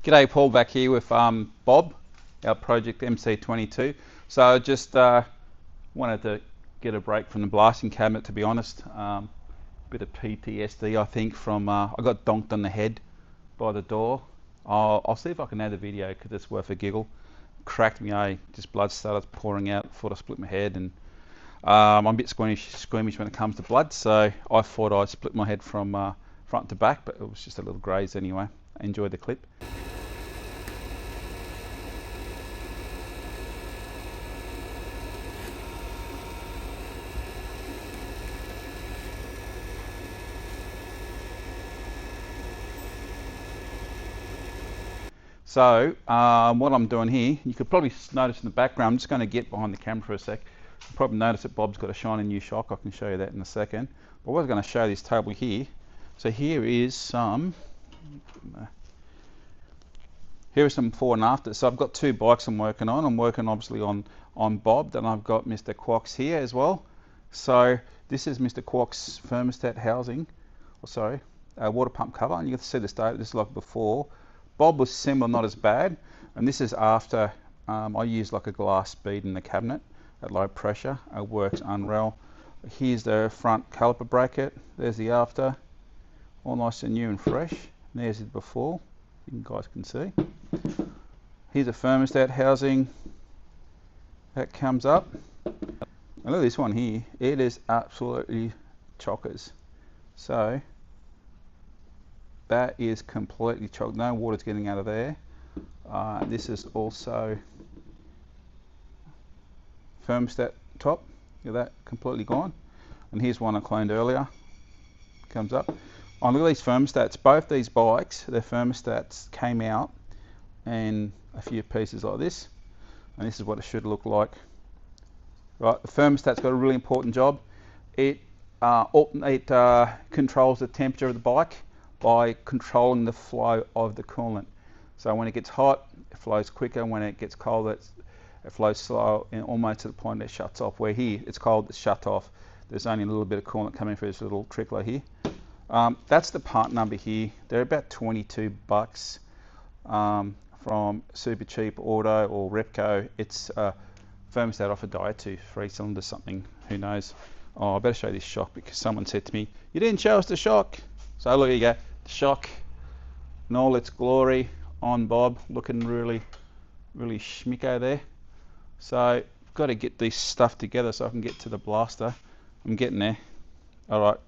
G'day, Paul back here with Bob, our project MC22. So I just wanted to get a break from the blasting cabinet, to be honest. Bit of PTSD, I think, from I got donked on the head by the door. I'll see if I can add the video because it's worth a giggle. Cracked me, just blood started pouring out. Thought I split my head, and I'm a bit squeamish when it comes to blood, so I thought I'd split my head from front to back, but it was just a little graze anyway. Enjoy the clip. So what I'm doing here, you could probably notice in the background, I'm just going to get behind the camera for a sec. You'll probably notice that Bob's got a shiny new shock. I can show you that in a second. But what I was going to show this table here, so here is some before and after. So I've got two bikes I'm working on. I'm working obviously on Bob, then I've got Mr. Quack's here as well. So this is Mr. Quack's thermostat housing, water pump cover, and you can see the state. This is like before. Bob was similar, not as bad, and this is after I used like a glass bead in the cabinet at low pressure. It works unreal. Here's the front caliper bracket, there's the after, all nice and new and fresh. And there's it before, you guys can see. Here's a thermostat housing that comes up. And look at this one here, it is absolutely chockers. So that is completely chocked, no water's getting out of there. This is also thermostat top, look at that, completely gone. And here's one I cleaned earlier, comes up. Oh, look at these thermostats, both these bikes, their thermostats came out and a few pieces like this, and this is what it should look like. Right, the thermostat's got a really important job. It controls the temperature of the bike by controlling the flow of the coolant. So when it gets hot, it flows quicker. When it gets cold, it flows slow, and almost to the point that it shuts off. Where here, it's cold, it's shut off. There's only a little bit of coolant coming through this little trickler here. That's the part number here. They're about 22 bucks from Super Cheap Auto or Repco. It's a thermostat off a Daihatsu 3-cylinder something, who knows. Oh, I better show you this shock because someone said to me, you didn't show us the shock. So look, you go, the shock in all its glory on Bob, looking really, really schmicko there. So got to get this stuff together so I can get to the blaster. I'm getting there. All right.